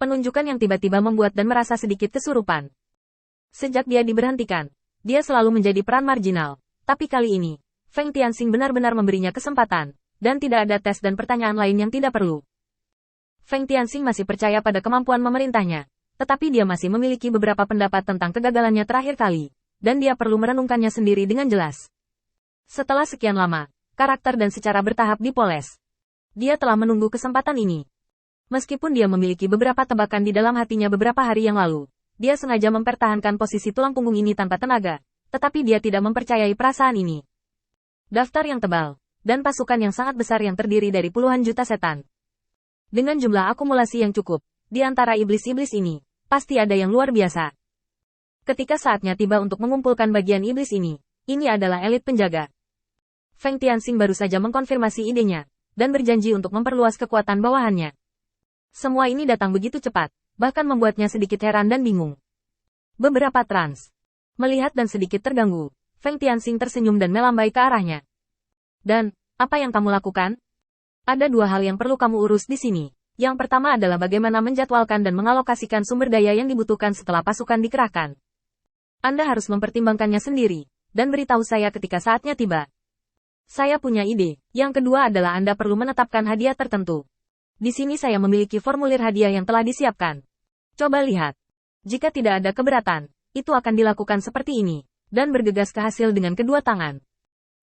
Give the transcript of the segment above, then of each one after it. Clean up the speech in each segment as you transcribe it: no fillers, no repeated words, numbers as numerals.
Penunjukan yang tiba-tiba membuat Dan merasa sedikit kesurupan. Sejak dia diberhentikan, dia selalu menjadi peran marginal. Tapi kali ini, Feng Tianxing benar-benar memberinya kesempatan, dan tidak ada tes dan pertanyaan lain yang tidak perlu. Feng Tianxing masih percaya pada kemampuan memerintahnya, tetapi dia masih memiliki beberapa pendapat tentang kegagalannya terakhir kali, dan dia perlu merenungkannya sendiri dengan jelas. Setelah sekian lama, karakter dan secara bertahap dipoles. Dia telah menunggu kesempatan ini. Meskipun dia memiliki beberapa tebakan di dalam hatinya beberapa hari yang lalu, dia sengaja mempertahankan posisi tulang punggung ini tanpa tenaga, tetapi dia tidak mempercayai perasaan ini. Daftar yang tebal, dan pasukan yang sangat besar yang terdiri dari puluhan juta setan. Dengan jumlah akumulasi yang cukup, di antara iblis-iblis ini, pasti ada yang luar biasa. Ketika saatnya tiba untuk mengumpulkan bagian iblis ini adalah elit penjaga. Feng Tianxing baru saja mengkonfirmasi idenya, dan berjanji untuk memperluas kekuatan bawahannya. Semua ini datang begitu cepat, bahkan membuatnya sedikit heran dan bingung. Beberapa trans. Melihat dan sedikit terganggu, Feng Tianxing tersenyum dan melambai ke arahnya. Dan, apa yang kamu lakukan? Ada dua hal yang perlu kamu urus di sini. Yang pertama adalah bagaimana menjadwalkan dan mengalokasikan sumber daya yang dibutuhkan setelah pasukan dikerahkan. Anda harus mempertimbangkannya sendiri, dan beritahu saya ketika saatnya tiba. Saya punya ide. Yang kedua adalah Anda perlu menetapkan hadiah tertentu. Di sini saya memiliki formulir hadiah yang telah disiapkan. Coba lihat. Jika tidak ada keberatan, itu akan dilakukan seperti ini, dan bergegas ke hasil dengan kedua tangan.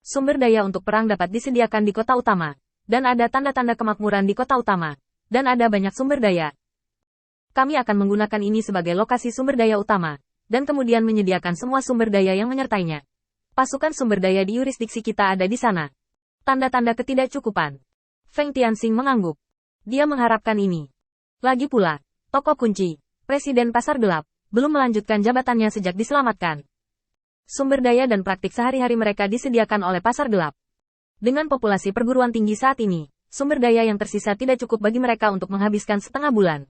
Sumber daya untuk perang dapat disediakan di kota utama, dan ada tanda-tanda kemakmuran di kota utama, dan ada banyak sumber daya. Kami akan menggunakan ini sebagai lokasi sumber daya utama, dan kemudian menyediakan semua sumber daya yang menyertainya. Pasukan sumber daya di yurisdiksi kita ada di sana. Tanda-tanda ketidakcukupan. Feng Tianxing mengangguk. Dia mengharapkan ini. Lagi pula, tokoh kunci, Presiden Pasar Gelap, belum melanjutkan jabatannya sejak diselamatkan. Sumber daya dan praktik sehari-hari mereka disediakan oleh Pasar Gelap. Dengan populasi perguruan tinggi saat ini, sumber daya yang tersisa tidak cukup bagi mereka untuk menghabiskan setengah bulan.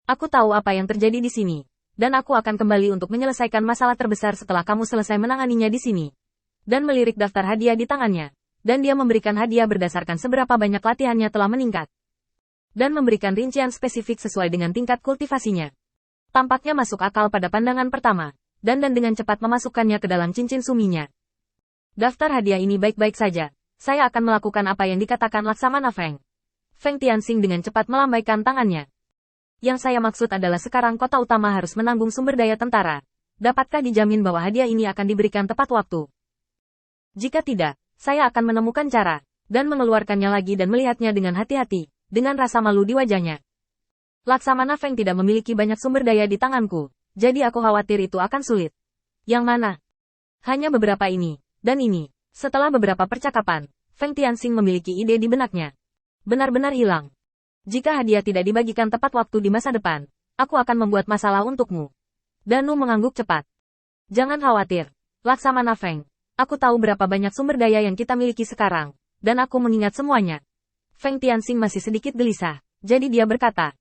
Aku tahu apa yang terjadi di sini, dan aku akan kembali untuk menyelesaikan masalah terbesar setelah kamu selesai menanganinya di sini. Dan melirik daftar hadiah di tangannya, dan dia memberikan hadiah berdasarkan seberapa banyak latihannya telah meningkat. Dan memberikan rincian spesifik sesuai dengan tingkat kultivasinya. Tampaknya masuk akal pada pandangan pertama, dan dengan cepat memasukkannya ke dalam cincin suminya. Daftar hadiah ini baik-baik saja. Saya akan melakukan apa yang dikatakan Laksamana Feng. Feng Tianxing dengan cepat melambaikan tangannya. Yang saya maksud adalah sekarang kota utama harus menanggung sumber daya tentara. Dapatkah dijamin bahwa hadiah ini akan diberikan tepat waktu? Jika tidak, saya akan menemukan cara, dan mengeluarkannya lagi dan melihatnya dengan hati-hati, dengan rasa malu di wajahnya. Laksamana Feng tidak memiliki banyak sumber daya di tanganku, jadi aku khawatir itu akan sulit. Yang mana? Hanya beberapa ini, dan ini. Setelah beberapa percakapan, Feng Tianxing memiliki ide di benaknya. Benar-benar hilang. Jika hadiah tidak dibagikan tepat waktu di masa depan, aku akan membuat masalah untukmu. Danu mengangguk cepat. Jangan khawatir, Laksamana Feng. Aku tahu berapa banyak sumber daya yang kita miliki sekarang, dan aku mengingat semuanya. Feng Tianxing masih sedikit gelisah, jadi dia berkata.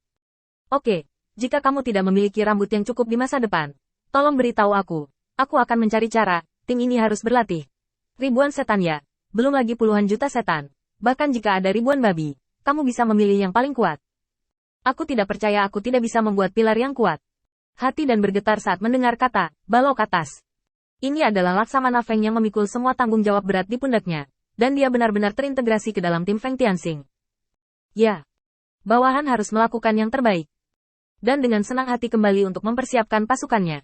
Oke, jika kamu tidak memiliki rambut yang cukup di masa depan, tolong beritahu aku. Aku akan mencari cara, tim ini harus berlatih. Ribuan setan ya, belum lagi puluhan juta setan. Bahkan jika ada ribuan babi, kamu bisa memilih yang paling kuat. Aku tidak percaya aku tidak bisa membuat pilar yang kuat. Hati dan bergetar saat mendengar kata, balok atas. Ini adalah Laksamana Feng yang memikul semua tanggung jawab berat di pundaknya, dan dia benar-benar terintegrasi ke dalam tim Feng Tianxing. Ya, bawahan harus melakukan yang terbaik. Dan dengan senang hati kembali untuk mempersiapkan pasukannya.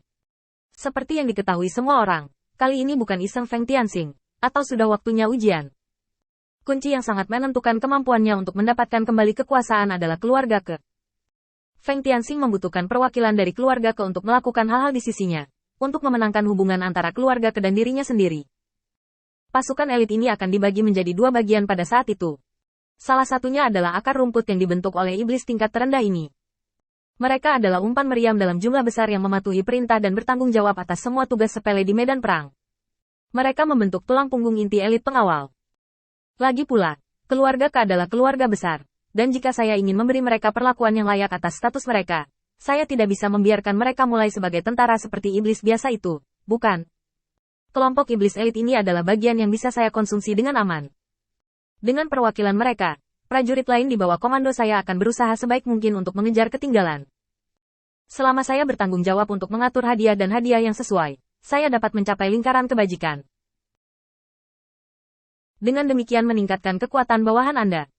Seperti yang diketahui semua orang, kali ini bukan iseng Feng Tianxing, atau sudah waktunya ujian. Kunci yang sangat menentukan kemampuannya untuk mendapatkan kembali kekuasaan adalah keluarga Ke. Feng Tianxing membutuhkan perwakilan dari keluarga Ke untuk melakukan hal-hal di sisinya, untuk memenangkan hubungan antara keluarga Ke dan dirinya sendiri. Pasukan elit ini akan dibagi menjadi dua bagian pada saat itu. Salah satunya adalah akar rumput yang dibentuk oleh iblis tingkat terendah ini. Mereka adalah umpan meriam dalam jumlah besar yang mematuhi perintah dan bertanggung jawab atas semua tugas sepele di medan perang. Mereka membentuk tulang punggung inti elit pengawal. Lagi pula, keluarga Ke adalah keluarga besar, dan jika saya ingin memberi mereka perlakuan yang layak atas status mereka, saya tidak bisa membiarkan mereka mulai sebagai tentara seperti iblis biasa itu, bukan? Kelompok iblis elit ini adalah bagian yang bisa saya konsumsi dengan aman. Dengan perwakilan mereka, prajurit lain di bawah komando saya akan berusaha sebaik mungkin untuk mengejar ketinggalan. Selama saya bertanggung jawab untuk mengatur hadiah dan hadiah yang sesuai, saya dapat mencapai lingkaran kebajikan. Dengan demikian meningkatkan kekuatan bawahan Anda.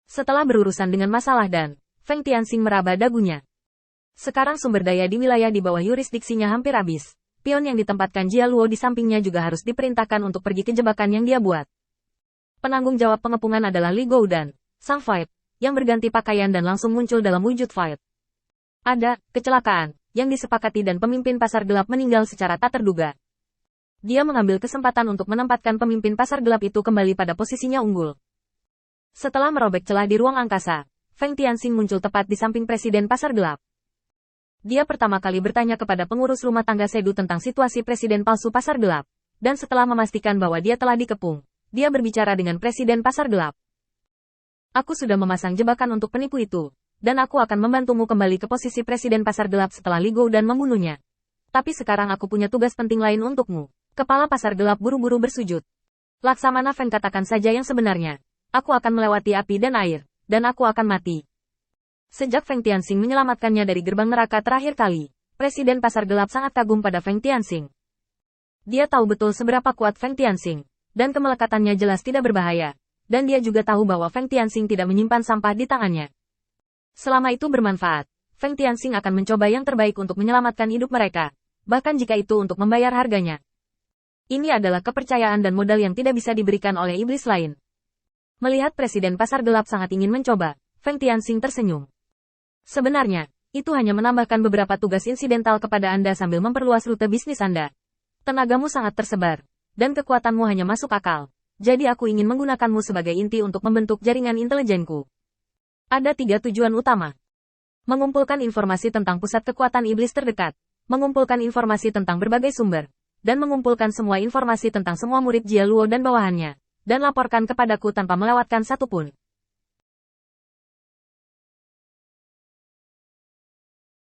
Setelah berurusan dengan masalah dan Feng Tianxing meraba dagunya. Sekarang sumber daya di wilayah di bawah yurisdiksinya hampir habis. Pion yang ditempatkan Jia Luo di sampingnya juga harus diperintahkan untuk pergi ke jebakan yang dia buat. Penanggung jawab pengepungan adalah Li Goudan, sang Fight, yang berganti pakaian dan langsung muncul dalam wujud Fight. Ada kecelakaan yang disepakati dan pemimpin pasar gelap meninggal secara tak terduga. Dia mengambil kesempatan untuk menempatkan pemimpin pasar gelap itu kembali pada posisinya unggul. Setelah merobek celah di ruang angkasa, Feng Tianxing muncul tepat di samping presiden pasar gelap. Dia pertama kali bertanya kepada pengurus rumah tangga Sedu tentang situasi presiden palsu pasar gelap. Dan setelah memastikan bahwa dia telah dikepung, dia berbicara dengan presiden pasar gelap. Aku sudah memasang jebakan untuk penipu itu, dan aku akan membantumu kembali ke posisi presiden pasar gelap setelah Li Goudan membunuhnya. Tapi sekarang aku punya tugas penting lain untukmu. Kepala pasar gelap buru-buru bersujud. Laksamana Feng, katakan saja yang sebenarnya. Aku akan melewati api dan air, dan aku akan mati. Sejak Feng Tianxing menyelamatkannya dari gerbang neraka terakhir kali, Presiden Pasar Gelap sangat kagum pada Feng Tianxing. Dia tahu betul seberapa kuat Feng Tianxing, dan kemelekatannya jelas tidak berbahaya, dan dia juga tahu bahwa Feng Tianxing tidak menyimpan sampah di tangannya. Selama itu bermanfaat, Feng Tianxing akan mencoba yang terbaik untuk menyelamatkan hidup mereka, bahkan jika itu untuk membayar harganya. Ini adalah kepercayaan dan modal yang tidak bisa diberikan oleh iblis lain. Melihat Presiden Pasar Gelap sangat ingin mencoba, Feng Tianxing tersenyum. Sebenarnya, itu hanya menambahkan beberapa tugas insidental kepada Anda sambil memperluas rute bisnis Anda. Tenagamu sangat tersebar, dan kekuatanmu hanya masuk akal. Jadi aku ingin menggunakanmu sebagai inti untuk membentuk jaringan intelijenku. Ada 3 tujuan utama. Mengumpulkan informasi tentang pusat kekuatan iblis terdekat, mengumpulkan informasi tentang berbagai sumber, dan mengumpulkan semua informasi tentang semua murid Jia Luo dan bawahannya, dan laporkan kepadaku tanpa melewatkan satu pun.